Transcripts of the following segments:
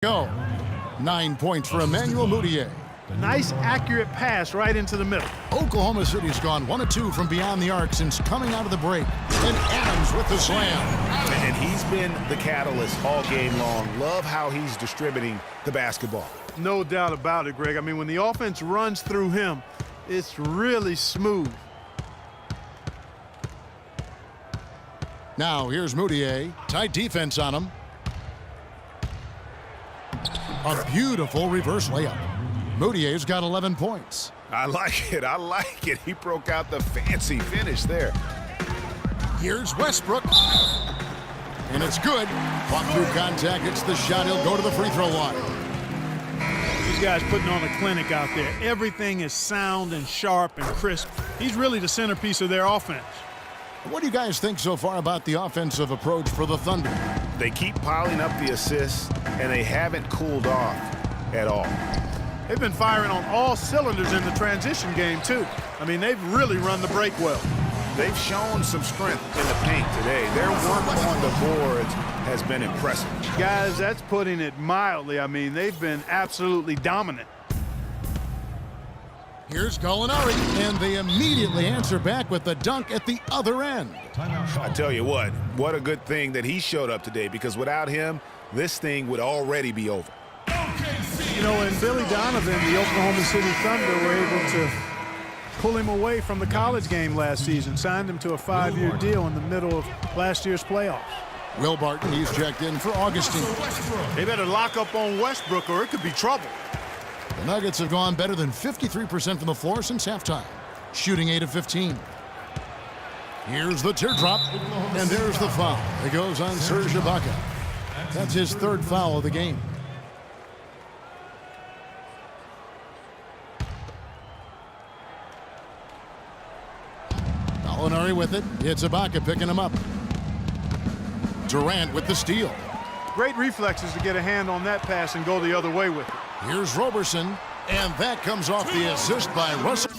Go. 9 points for Emmanuel Mudiay. Nice, accurate pass right into the middle. Oklahoma City's gone 1 of 2 from beyond the arc since coming out of the break. And Adams with the slam. And he's been the catalyst all game long. Love how he's distributing the basketball. No doubt about it, Greg. I mean, when the offense runs through him, it's really smooth. Now here's Mudiay. Tight defense on him. A beautiful reverse layup. Mudiay's got 11 points. I like it. I like it. He broke out the fancy finish there. Here's Westbrook. And it's good. Fought through contact. It's the shot. He'll go to the free throw line. These guys putting on a clinic out there. Everything is sound and sharp and crisp. He's really the centerpiece of their offense. What do you guys think so far about the offensive approach for the Thunder? They keep piling up the assists, and they haven't cooled off at all. They've been firing on all cylinders in the transition game, too. I mean, they've really run the break well. They've shown some strength in the paint today. Their work on the boards has been impressive. Guys, that's putting it mildly. I mean, they've been absolutely dominant. Here's Gallinari, and they immediately answer back with the dunk at the other end. I tell you what a good thing that he showed up today, because without him, this thing would already be over. You know, and Billy Donovan, the Oklahoma City Thunder, were able to pull him away from the college game last season, signed him to a 5-year deal in the middle of last year's playoffs. Will Barton, he's checked in for Augustine. They better lock up on Westbrook or it could be trouble. The Nuggets have gone better than 53% from the floor since halftime, shooting 8 of 15. Here's the teardrop, and there's the foul. It goes on Serge Ibaka. That's his 3rd foul of the game. Gallinari with it. It's Ibaka picking him up. Durant with the steal. Great reflexes to get a hand on that pass and go the other way with it. Here's Roberson, and that comes off the assist by Russell.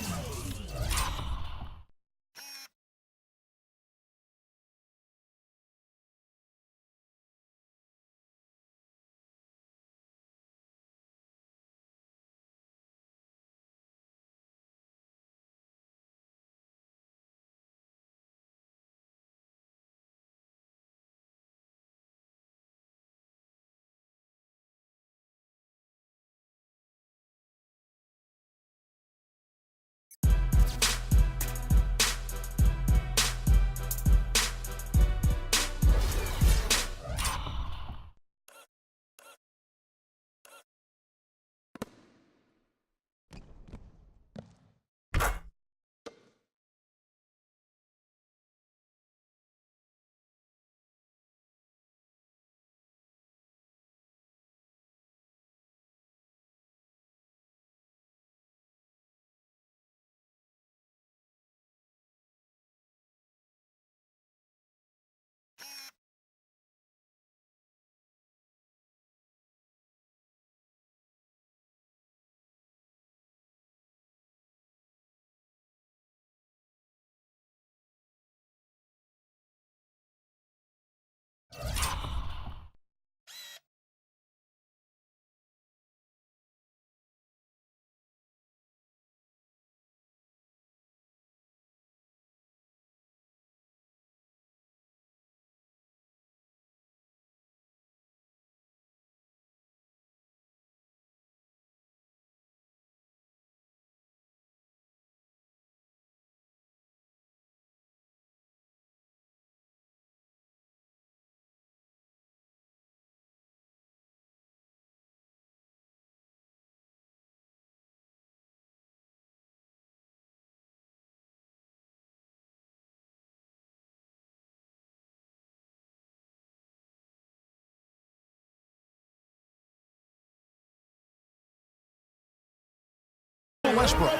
Westbrook.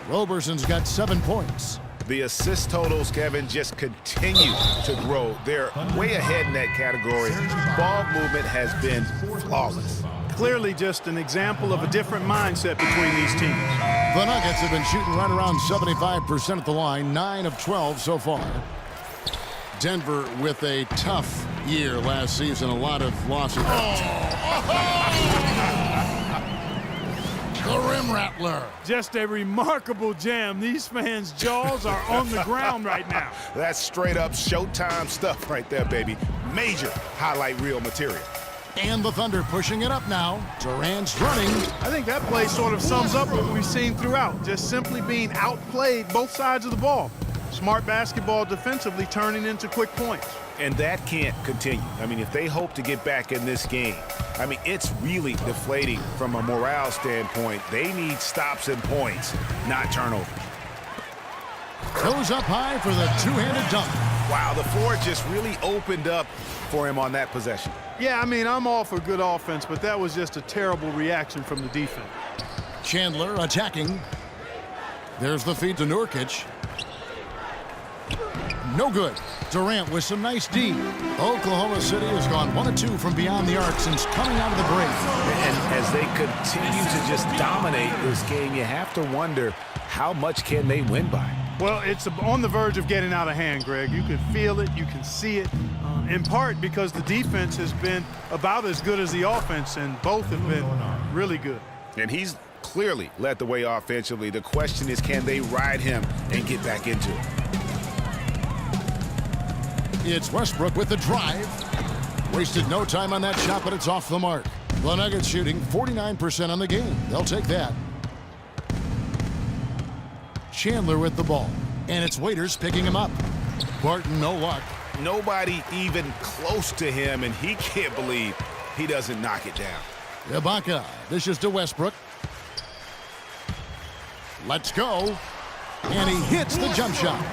Roberson's got 7 points. The assist totals, Kevin, just continue to grow. They're way ahead in that category. Ball movement has been flawless. Clearly just an example of a different mindset between these teams. The Nuggets have been shooting right around 75% at the line, 9 of 12 so far. Denver with a tough year last season. A lot of losses. The rim rattler. Just a remarkable jam. These fans' jaws are on the ground right now. That's straight up Showtime stuff right there, baby. Major highlight reel material. And the Thunder pushing it up now. Durant's running. I think that play sort of sums up what we've seen throughout. Just simply being outplayed both sides of the ball. Smart basketball defensively turning into quick points. And that can't continue. I mean, if they hope to get back in this game, I mean, it's really deflating from a morale standpoint. They need stops and points, not turnover. Goes up high for the two-handed dunk. Wow, the floor just really opened up for him on that possession. Yeah, I mean, I'm all for good offense, but that was just a terrible reaction from the defense. Chandler attacking. There's the feed to Nurkic. No good. Durant with some nice D. Oklahoma City has gone 1 of 2 from beyond the arc since coming out of the break. And as they continue to just dominate this game, you have to wonder how much can they win by. Well, it's on the verge of getting out of hand, Greg. You can feel it, you can see it, in part because the defense has been about as good as the offense, and both have been really good. And he's clearly led the way offensively. The question is, can they ride him and get back into it? It's Westbrook with the drive. Wasted no time on that shot, but it's off the mark. The Nuggets shooting 49% on the game. They'll take that. Chandler with the ball. And it's Waiters picking him up. Barton, no luck. Nobody even close to him, and he can't believe he doesn't knock it down. Ibaka dishes to Westbrook. Let's go. And he hits the jump shot.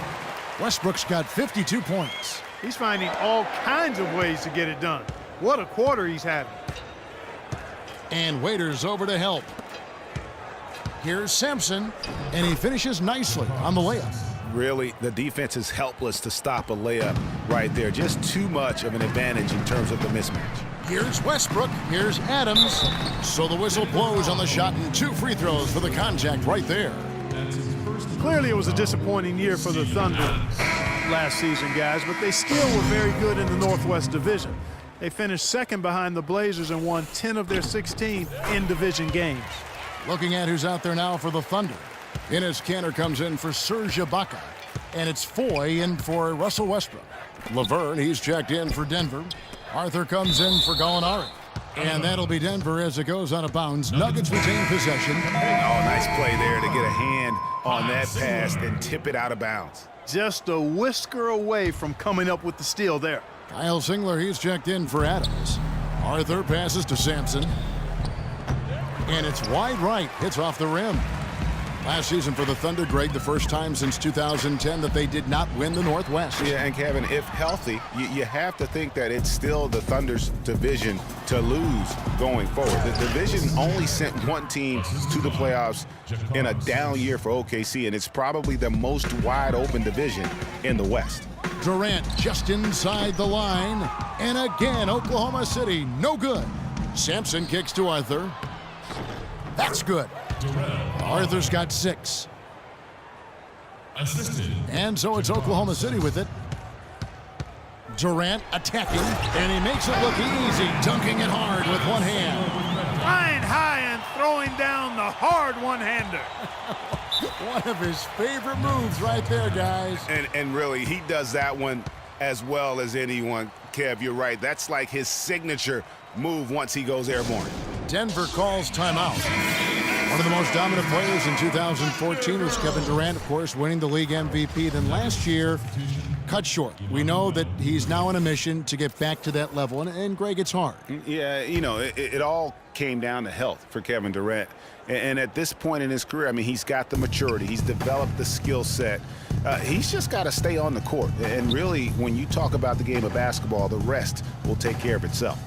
Westbrook's got 52 points. He's finding all kinds of ways to get it done. What a quarter he's having. And Waiters over to help. Here's Sampson, and he finishes nicely on the layup. Really, the defense is helpless to stop a layup right there. Just too much of an advantage in terms of the mismatch. Here's Westbrook. Here's Adams. So the whistle blows on the shot, and 2 free throws for the contact right there. Clearly, it was a disappointing year for the Thunder last season, guys, but they still were very good in the Northwest Division. They finished second behind the Blazers and won 10 of their 16 in-division games. Looking at who's out there now for the Thunder. Enes Kanter comes in for Serge Ibaka. And it's Foy in for Russell Westbrook. Laverne, he's checked in for Denver. Arthur comes in for Gallinari. And that'll be Denver as it goes out of bounds. Nuggets retain possession. Oh, nice play there to get a hand on that pass and tip it out of bounds. Just a whisker away from coming up with the steal there. Kyle Singler, he's checked in for Adams. Arthur passes to Sampson. And it's wide right. Hits off the rim. Last season for the Thunder, Greg, the first time since 2010 that they did not win the Northwest. Yeah, and Kevin, if healthy, you have to think that it's still the Thunder's division to lose going forward. The division only sent one team to the playoffs in a down year for OKC, and it's probably the most wide open division in the West. Durant just inside the line. And again, Oklahoma City, no good. Sampson kicks to Arthur. That's good. Arthur's got 6. Assisted. And so it's Oklahoma City with it. Durant attacking, and he makes it look easy, dunking it hard with one hand. Flying high and throwing down the hard one-hander. One of his favorite moves right there, guys. And really, he does that one as well as anyone. Kev, you're right. That's like his signature move once he goes airborne. Denver calls timeout. One of the most dominant players in 2014 was Kevin Durant, of course, winning the league MVP. Then last year, cut short. We know that he's now on a mission to get back to that level, and Greg, it's hard. Yeah, you know, it all came down to health for Kevin Durant. And at this point in his career, I mean, he's got the maturity. He's developed the skill set. He's just got to stay on the court. And really, when you talk about the game of basketball, the rest will take care of itself.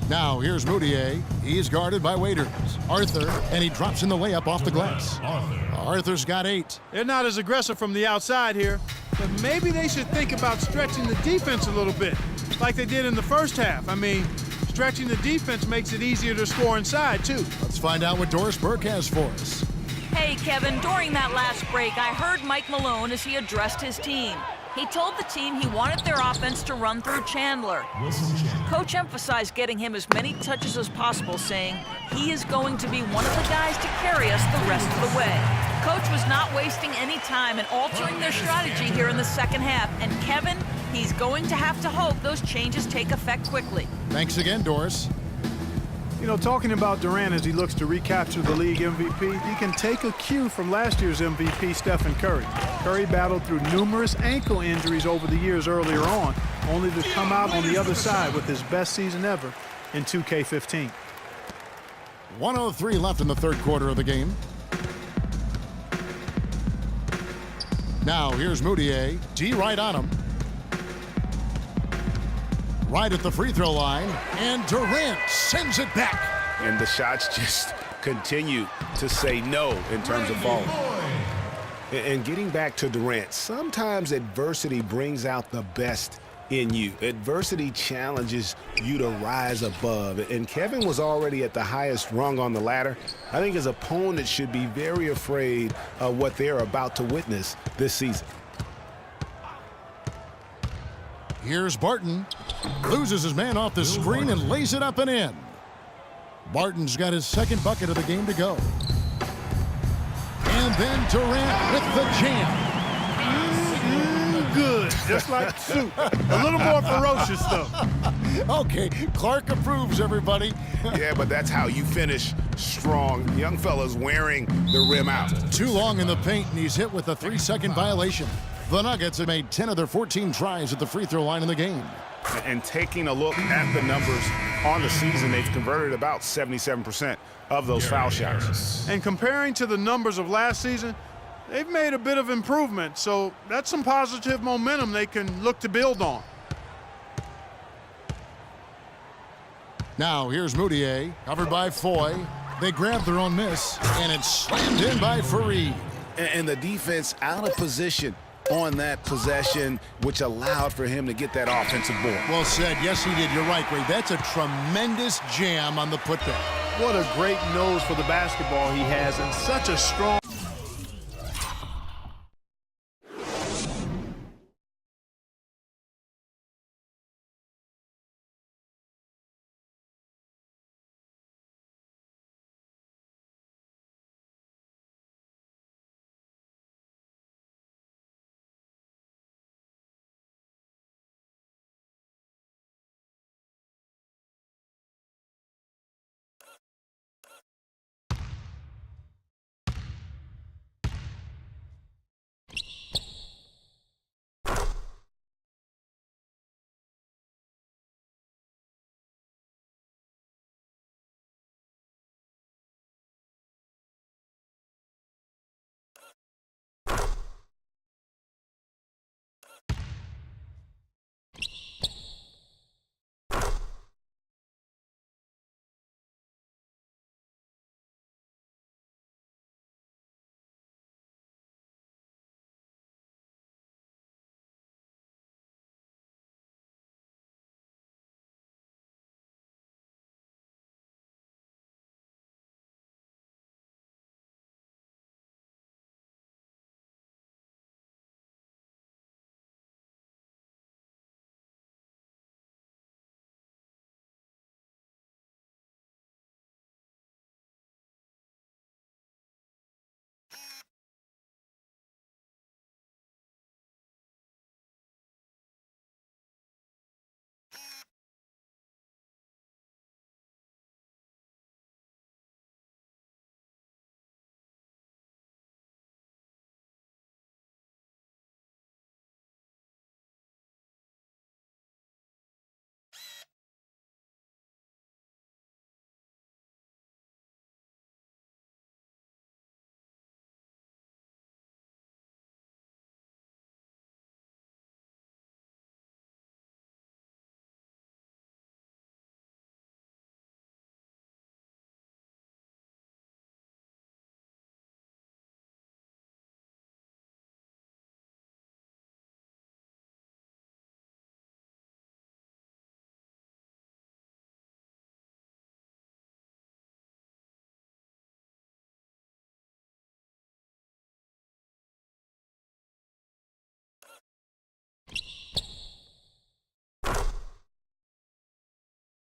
Now, here's Moutier. He's guarded by Waiters. Arthur, and he drops in the layup off the glass. Arthur's got 8. They're not as aggressive from the outside here, but maybe they should think about stretching the defense a little bit, like they did in the first half. I mean, stretching the defense makes it easier to score inside, too. Let's find out what Doris Burke has for us. Hey, Kevin, during that last break, I heard Mike Malone as he addressed his team. He told the team he wanted their offense to run through Chandler. Coach emphasized getting him as many touches as possible, saying he is going to be one of the guys to carry us the rest of the way. Coach was not wasting any time in altering their strategy here in the second half, and Kevin, he's going to have to hope those changes take effect quickly. Thanks again, Doris. You know, talking about Durant as he looks to recapture the league MVP, he can take a cue from last year's MVP, Stephen Curry. Curry battled through numerous ankle injuries over the years earlier on, only to come out on the other side with his best season ever in 2K15. 1:03 left in the third quarter of the game. Now here's Moutier. D right on him. Right at the free throw line, and Durant sends it back. And the shots just continue to say no in terms of falling. And getting back to Durant, sometimes adversity brings out the best in you. Adversity challenges you to rise above. And Kevin was already at the highest rung on the ladder. I think his opponent should be very afraid of what they're about to witness this season. Here's Barton. Loses his man off the screen and lays it up and in. Barton's got his second bucket of the game to go. And then Durant with the jam. Good, just like soup. A little more ferocious, though. Okay, Clark approves, everybody. Yeah, but that's how you finish strong. Young fella's wearing the rim out. Too long in the paint, and he's hit with a 3-second violation. The Nuggets have made 10 of their 14 tries at the free throw line in the game. And taking a look at the numbers on the season, they've converted about 77% of those foul shots. And comparing to the numbers of last season, they've made a bit of improvement. So that's some positive momentum they can look to build on. Now here's Moutier, covered by Foy. They grab their own miss, and it's slammed in by Fareed. And the defense out of position on that possession, which allowed for him to get that offensive board. Well said. Yes, he did. You're right, Ray. That's a tremendous jam on the putback. What a great nose for the basketball he has, and such a strong